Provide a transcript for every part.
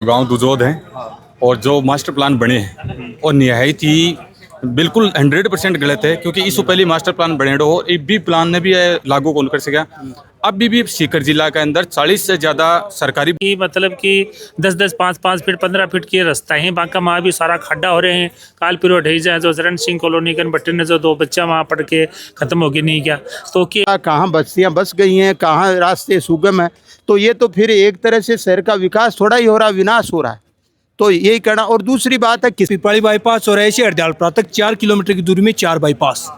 गांव दुजोद है और जो मास्टर प्लान बने हैं और निहायत ही बिल्कुल 100% गलत है, क्योंकि इससे पहले मास्टर प्लान बने हो एक भी प्लान ने भी लागू कौन कर सका। अब भी सीकर जिला के अंदर 40 से ज़्यादा सरकारी कि मतलब कि 10-10, 5-5 फीट 15 फीट की रास्ता है। बांका वहाँ भी सारा खड्डा हो रहे हैं। काल पिरो ढईजा जो चरण सिंह कॉलोनी के बट्टे ने जो 2 बच्चा वहाँ पढ़ के खत्म हो गया नहीं क्या, तो कि कहाँ बस्तियाँ बस गई हैं, कहाँ रास्ते सुगम है। तो ये तो फिर एक तरह से शहर का विकास थोड़ा ही हो रहा, विनाश हो रहा है। तो यही करना। और दूसरी बात है पिपराली बाईपास और ऐसे हरदयालपुरा तक 4 किलोमीटर की दूरी में 4 बाईपास।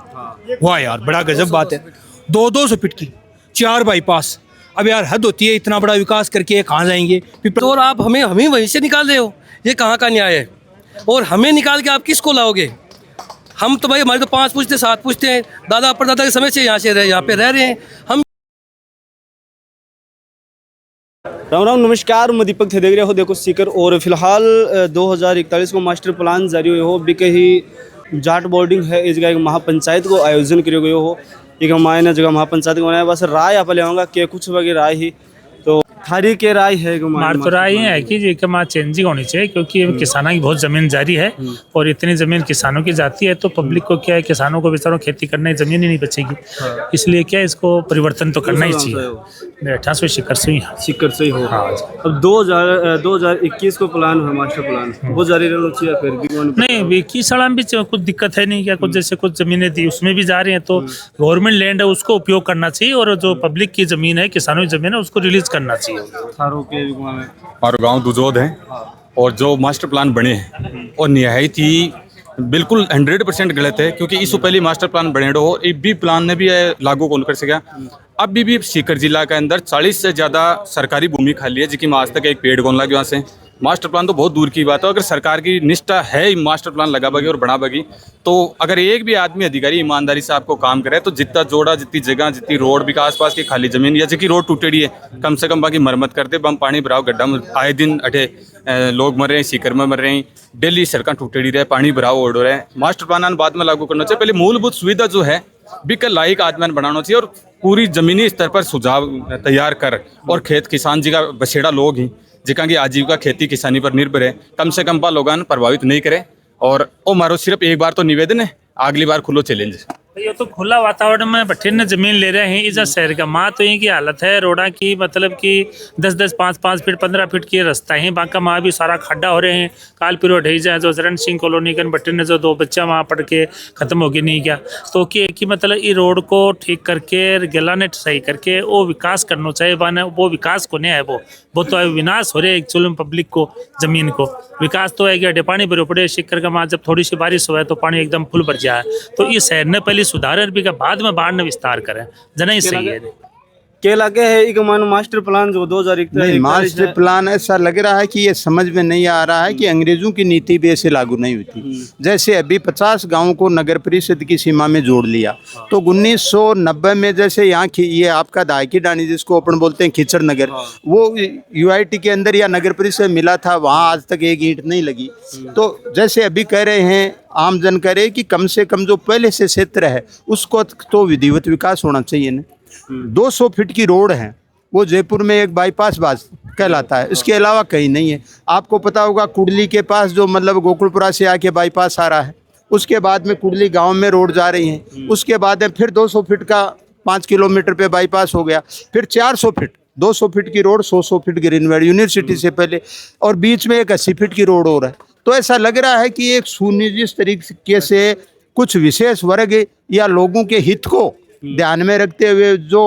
वाह यार, बड़ा गजब बात है। 200 फीट की 4 बाईपास। अब यार हद होती है, इतना बड़ा विकास करके कहाँ जाएंगे। और आप हमें वहीं से निकाल रहे हो, ये कहाँ का न्याय है। और हमें निकाल के आप किसको लाओगे। हम तो भाई, हमारे तो 5 पूछते 7 पूछते हैं, दादा परदादा के समय से यहाँ पे रह रहे हैं हम। राम राम, नमस्कार। मैं दीपक थे देख रहे हो देखो सीकर। और फिलहाल 2041 को मास्टर प्लान जारी हुए हो बिके ही जाट बोर्डिंग है इस जगह एक महापंचायत को आयोजन करे गए हो। एक मायने जगह महापंचायत को बनाया। बस राय आप ले आऊँगा कि कुछ वगैरह राय ही तो थारी के राय है मार तो राय है कि ये कि माँ चेंजिंग होनी चाहिए, क्योंकि किसानों की बहुत जमीन जारी है और इतनी जमीन किसानों की जाती है तो पब्लिक को क्या है, किसानों को बेचारों खेती करने की जमीन ही नहीं बचेगी। इसलिए क्या इसको परिवर्तन तो करना ही चाहिए। 1800 शिकर से ही हो। हाँ। अब 2021 को प्लान है मास्टर प्लान, वो जारी रहना चाहिए फिर भी नहीं। 21 साल भी कुछ दिक्कत है नहीं क्या, कुछ जैसे कुछ जमीनें थी उसमें भी जा रहे हैं तो गवर्नमेंट लैंड है उसको उपयोग करना चाहिए, और जो पब्लिक की जमीन है, किसानों की जमीन है, उसको रिलीज करना चाहिए। और गांव दुजोद है और जो मास्टर प्लान बने हैं और निहायत ही बिल्कुल 100% गलत है, क्योंकि इससे पहले मास्टर प्लान बने हो एक भी प्लान ने भी लागू कौन कर सका। अब भी सीकर जिला के अंदर 40 से ज़्यादा सरकारी भूमि खाली है, जिसकी आज तक एक पेड़ कौन लगे वहाँ से। मास्टर प्लान तो बहुत दूर की बात है। अगर सरकार की निष्ठा है मास्टर प्लान लगा बगी और बना बगी, तो अगर एक भी आदमी अधिकारी ईमानदारी से आपको काम करे तो जितना जोड़ा, जितनी जगह, जितनी रोड भी आसपास की खाली जमीन या जिसकी रोड टूटेड़ी है, कम से कम बाकी मरम्मत करते। बम पानी भराओ गड्ढा में आए दिन अठे लोग मर रहे हैं, सीकर में मर रहे हैं, डेली सड़कें टूटेड़ी रहे, पानी भराओ ओढ़ रहे हैं। मास्टर प्लान बाद में लागू करना चाहिए। पहले मूलभूत सुविधा जो है बिक लायक आदमी बनाना चाहिए और पूरी जमीनी स्तर पर सुझाव तैयार कर और खेत किसान जी का बसेड़ा लोग ही जिका की आजीविका खेती किसानी पर निर्भर है, कम से कम लोग प्रभावित नहीं करे। और ओ मारो सिर्फ एक बार तो निवेदन है, अगली बार खुलो चैलेंज। ये तो खुला वातावरण में बठे ने जमीन ले रहे हैं इस शहर का। माँ तो यही हालत है रोडा की, मतलब कि 10-10, 5-5 फीट 15 फीट की रास्ता है। बांका वहाँ भी सारा खड्डा हो रहे हैं। काल पिरो ढईजा जो चरण सिंह कॉलोनी के बट्टे ने जो 2 बच्चा वहाँ पढ़ के खत्म हो गया नहीं क्या, तो कि मतलब ये रोड को ठीक करके गला ने सही करके वो विकास करना चाहिए। वो विकास को नहीं है, वो तो विनाश हो रहे एक्चुअल पब्लिक को जमीन को। विकास तो है कि अड्डे पानी भरे पड़े शिकर का वहाँ, जब थोड़ी सी बारिश हुआ है तो पानी एकदम फुल भर जाए। तो ये शहर ने पहले सुधार भी का बाद में बाढ़ ने विस्तार करें जना ही सही है। क्या लगे है एक मास्टर प्लान जो 2041 मास्टर प्लान ऐसा लग रहा है कि ये समझ में नहीं आ रहा है कि अंग्रेजों की नीति भी ऐसे लागू नहीं होती। जैसे अभी 50 गांवों को नगर परिषद की सीमा में जोड़ लिया, तो 1990 में जैसे यहाँ की ये आपका दायकी डानी जिसको अपन बोलते हैं खिचड़ नगर, वो यूआईटी के अंदर या नगर परिषद मिला था, वहाँ आज तक एक ईंट नहीं लगी। तो जैसे अभी कह रहे हैं आम जन करे कि कम से कम जो पहले से क्षेत्र है उसको तो विधिवत विकास होना चाहिए ना। 200 फीट की रोड है, वो जयपुर में एक बाईपास कहलाता है, इसके अलावा कहीं नहीं है। आपको पता होगा कुडली के पास जो मतलब गोकुलपुरा से आके बाईपास आ रहा है, उसके बाद में कुडली गांव में रोड जा रही है, उसके बाद में फिर 200 फीट का 5 किलोमीटर पे बाईपास हो गया, फिर 400 फीट 200 फीट की रोड 100 फीट ग्रीनवेड यूनिवर्सिटी से पहले, और बीच में एक 80 फीट की रोड हो रहा है। तो ऐसा लग रहा है कि एक सुनिश्चित तरीके से कुछ विशेष वर्ग या लोगों के हित को ध्यान में रखते हुए जो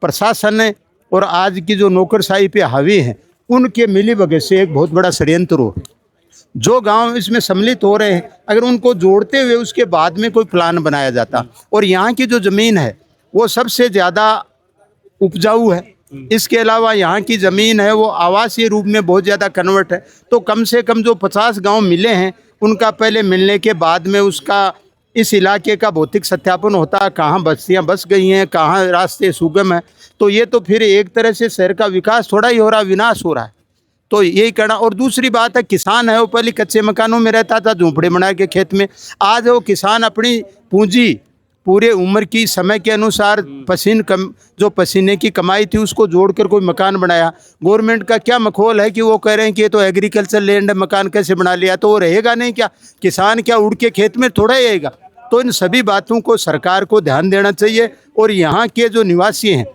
प्रशासन है और आज की जो नौकरशाही पे हावी है उनके मिली भगत से एक बहुत बड़ा षड्यंत्र हो। जो गांव इसमें सम्मिलित हो रहे हैं, अगर उनको जोड़ते हुए उसके बाद में कोई प्लान बनाया जाता, और यहाँ की जो ज़मीन है वो सबसे ज़्यादा उपजाऊ है, इसके अलावा यहाँ की ज़मीन है वो आवासीय रूप में बहुत ज़्यादा कन्वर्ट है, तो कम से कम जो 50 गांव मिले हैं उनका पहले मिलने के बाद में उसका इस इलाके का भौतिक सत्यापन होता, कहाँ बस्तियाँ बस गई हैं, कहाँ रास्ते सुगम हैं। तो ये तो फिर एक तरह से शहर का विकास थोड़ा ही हो रहा, विनाश हो रहा है। तो यही करना। और दूसरी बात है, किसान है वो पहले कच्चे मकानों में रहता था, झोंपड़े बना के खेत में। आज वो किसान अपनी पूंजी पूरे उम्र की समय के अनुसार जो पसीने की कमाई थी उसको जोड़कर कोई मकान बनाया। गवर्नमेंट का क्या मखौल है कि वो कह रहे हैं कि ये तो एग्रीकल्चर लैंड है, मकान कैसे बना लिया, तो वो रहेगा नहीं क्या? किसान क्या उड़ के खेत में थोड़ा ही आएगा? तो इन सभी बातों को सरकार को ध्यान देना चाहिए और यहाँ के जो निवासी हैं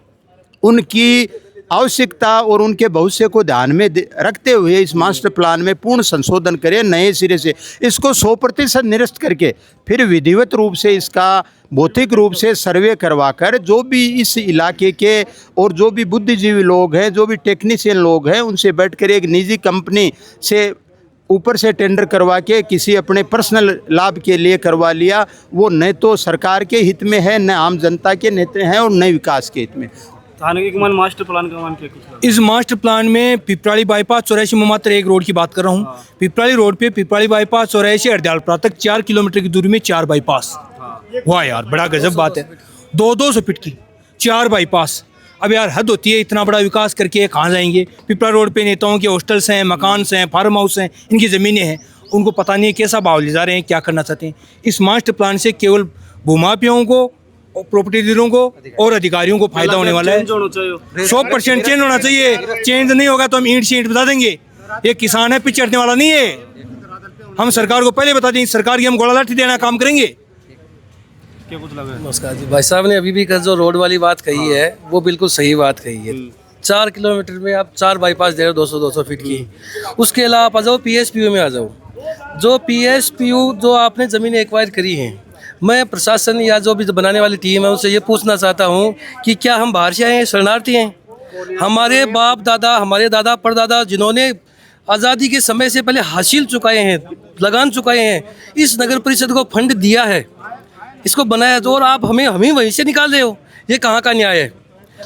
उनकी आवश्यकता और उनके भविष्य को ध्यान में रखते हुए इस मास्टर प्लान में पूर्ण संशोधन करें, नए सिरे से इसको 100% निरस्त करके फिर विधिवत रूप से इसका भौतिक रूप से सर्वे करवाकर जो भी इस इलाके के और जो भी बुद्धिजीवी लोग हैं, जो भी टेक्नीशियन लोग हैं, उनसे बैठकर एक निजी कंपनी से ऊपर से टेंडर करवा के किसी अपने पर्सनल लाभ के लिए करवा लिया, वो न तो सरकार के हित में है, न आम जनता के हित में है और न विकास के हित में। थाने के मास्टर प्लान का मान क्या कुछ इस मास्टर प्लान में पिपराली बाईपास 84 में मात्र एक रोड की बात कर रहा हूँ। पिपराली रोड पे पिपराली बाईपास 84 हरदयालपुरा तक 4 किलोमीटर की दूरी में 4 बाईपास। वाह यार, बड़ा गजब बात है। 200 फीट की 4 बाईपास। अब यार हद होती है, इतना बड़ा विकास करके ये कहाँ जाएंगे? पिपरा रोड पे नेताओं के हॉस्टल्स हैं, मकान हैं, फार्म हाउस हैं, इनकी ज़मीनें हैं, उनको पता नहीं है कैसा भाव ले जा रहे हैं, क्या करना चाहते हैं। इस मास्टर प्लान से केवल भूमाफियाओं को, प्रॉपर्टी डीलरों को और अधिकारियों को फायदा होने वाला है। 100% चेंज होना चाहिए। चेंज नहीं होगा तो हम ईंट से ईंट बता देंगे। ये किसान है, पीछे हटने वाला नहीं है। हम सरकार को पहले बता देंगे, सरकार की हम गोला लाठी देना काम करेंगे। क्या कुछ लगा? नमस्कार जी। भाई साहब ने अभी भी जो रोड वाली बात कही है वो बिल्कुल सही बात कही है। 4 किलोमीटर में आप 4 बाईपास दे रहे हो 200 फीट की। उसके अलावा आप आ जाओ PSPU में आ जाओ। जो PSPU जो आपने ज़मीनें एक्वायर करी हैं, मैं प्रशासन या जो भी बनाने वाली टीम है उनसे ये पूछना चाहता हूँ कि क्या हम बाहर से आए हैं, शरणार्थी हैं? हमारे बाप दादा, हमारे दादा परदादा जिन्होंने आज़ादी के समय से पहले हासिल चुकाए हैं, लगान चुकाए हैं, इस नगर परिषद को फंड दिया है, इसको बनाया, तो और आप हमें वहीं से निकाल रहे हो। ये कहाँ का न्याय है?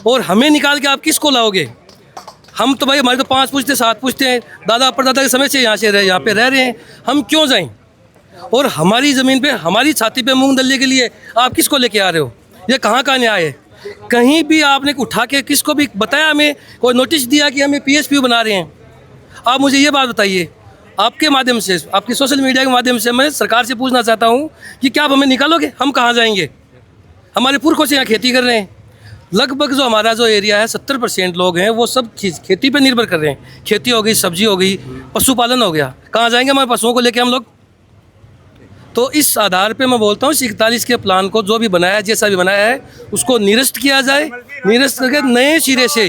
और हमें निकाल के आप किसको लाओगे? हम तो भाई, हमारे तो 5 पुश्ते 7 पुश्ते हैं, दादा परदादा के समय से यहाँ पे रह रहे हैं, हम क्यों जाएं? और हमारी ज़मीन पे, हमारी छाती पे मूंग दलने के लिए आप किसको लेके आ रहे हो? ये कहाँ का न्याय है? कहीं भी आपने उठा के किसको भी बताया, हमें कोई नोटिस दिया कि हमें PSPU बना रहे हैं? आप मुझे ये बात बताइए, आपके माध्यम से, आपके सोशल मीडिया के माध्यम से मैं सरकार से पूछना चाहता हूँ कि क्या आप हमें निकालोगे? हम कहाँ जाएंगे? हमारे पुरखों से यहाँ खेती कर रहे हैं। लगभग जो हमारा जो एरिया है 70% लोग हैं वो सब खेती पे निर्भर कर रहे हैं। खेती हो गई, सब्जी हो गई, पशुपालन हो गया, कहाँ जाएंगे हमारे पशुओं को लेके हम लोग? तो इस आधार पे मैं बोलता हूँ 41 के प्लान को जो भी बनाया है, जैसा भी बनाया है, उसको निरस्त किया जाए। निरस्त करके नए सिरे से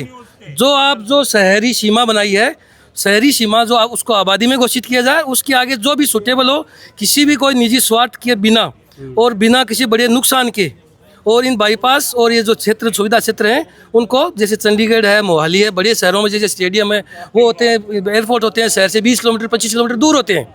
जो शहरी सीमा बनाई है, शहरी सीमा जो उसको आबादी में घोषित किया जाए, उसके आगे जो भी सुटेबल हो, किसी भी कोई निजी स्वार्थ के बिना और बिना किसी बड़े नुकसान के, और इन बाईपास और ये जो क्षेत्र, सुविधा क्षेत्र हैं, उनको जैसे चंडीगढ़ है, मोहाली है, बड़े शहरों में जैसे स्टेडियम है, वो होते हैं, एयरपोर्ट होते हैं, शहर से 20 किलोमीटर 25 किलोमीटर दूर होते हैं,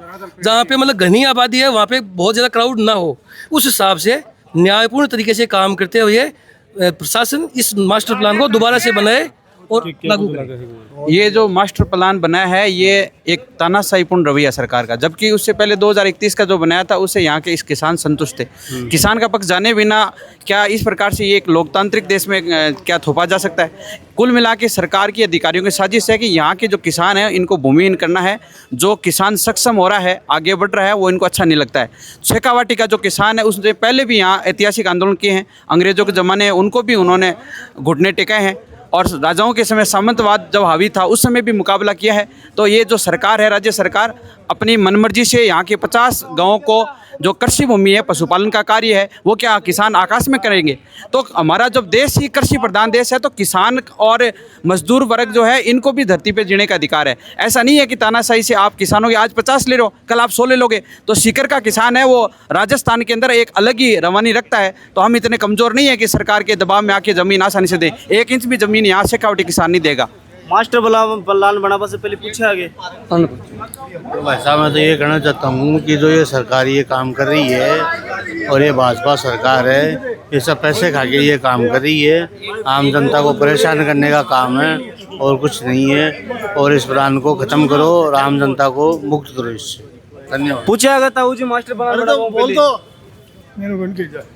जहाँ पे मतलब घनी आबादी है, वहाँ पे बहुत ज़्यादा क्राउड ना हो। उस हिसाब से न्यायपूर्ण तरीके से काम करते हुए प्रशासन इस मास्टर प्लान को दोबारा से बनाए और लागू करें। ये जो मास्टर प्लान बनाया है ये एक तानाशाहीपूर्ण रवैया सरकार का, जबकि उससे पहले 2031 का जो बनाया था उससे यहाँ के इस किसान संतुष्ट थे। किसान का पक्ष जाने बिना क्या इस प्रकार से ये एक लोकतांत्रिक देश में क्या थोपा जा सकता है? कुल मिला के सरकार की अधिकारियों की साजिश है कि यहाँ के जो किसान हैं इनको भूमिहीन करना है। जो किसान सक्षम हो रहा है, आगे बढ़ रहा है, वो इनको अच्छा नहीं लगता है। शेखावाटी का जो किसान है उसने पहले भी यहाँ ऐतिहासिक आंदोलन किए हैं, अंग्रेजों के ज़माने उनको भी उन्होंने घुटने टेकाए हैं, और राजाओं के समय सामंतवाद जब हावी था उस समय भी मुकाबला किया है। तो ये जो सरकार है, राज्य सरकार, अपनी मनमर्जी से यहाँ के 50 गाँवों को, जो कृषि भूमि है, पशुपालन का कार्य है, वो क्या किसान आकाश में करेंगे? तो हमारा जब देश ही कृषि प्रधान देश है तो किसान और मजदूर वर्ग जो है इनको भी धरती पे जीने का अधिकार है। ऐसा नहीं है कि तानाशाही से आप किसानों के आज 50 ले लो, कल आप 100 ले लोगे। तो सीकर का किसान है वो राजस्थान के अंदर एक अलग ही रवानी रखता है। तो हम इतने कमज़ोर नहीं है कि सरकार के दबाव में आके ज़मीन आसानी से दे। 1 इंच भी ज़मीन यहाँ शेखावाटी किसान नहीं देगा। मास्टर प्लान बनाने से पहले पूछे आगे। तो भाई साहब मैं तो ये कहना चाहता हूँ कि जो ये सरकार ये काम कर रही है और ये भाजपा सरकार है, ये सब पैसे खा के ये काम कर रही है, आम जनता को परेशान करने का काम है और कुछ नहीं है। और इस प्लान को ख़त्म करो और आम जनता को मुक्त करो इससे। धन्यवाद। पूछे आगे ताऊ जी मास्टर प्लान बोल दो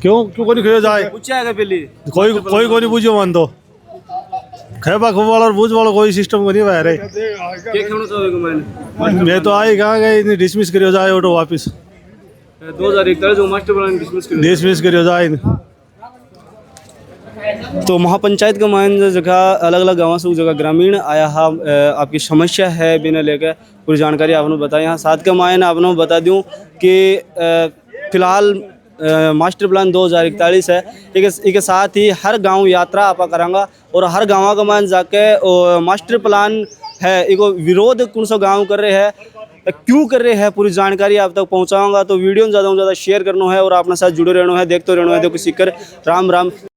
क्यों को नहीं जाए? पूछे आगे पहले कोई को नहीं पूछो मान दो खेबा वाला और बूझ वाला कोई सिस्टम को नहीं बह रहे। मैं तो आई कहाँ गए, डिसमिस करियो जाए ऑटो वापस 2041 मास्टर प्लान डिसमिस करियो जाए। तो महापंचायत का मान जगह अलग अलग गाँव से जगह ग्रामीण आया है आपकी समस्या है बिना लेकर पूरी जानकारी आपने बताई। यहाँ साथ का मान आपने बता दूँ कि फिलहाल मास्टर प्लान 2041 है। एक साथ ही हर गांव यात्रा आपा करांगा और हर गाँव का मान जाके मास्टर प्लान है एक विरोध कौन सा गाँव कर रहे हैं, क्यों कर रहे हैं, पूरी जानकारी आप तक पहुंचाऊंगा। तो वीडियो ज़्यादा से ज़्यादा शेयर करना है और अपने साथ जुड़े रहना है, देखते रहना है। देखो सीकर राम राम।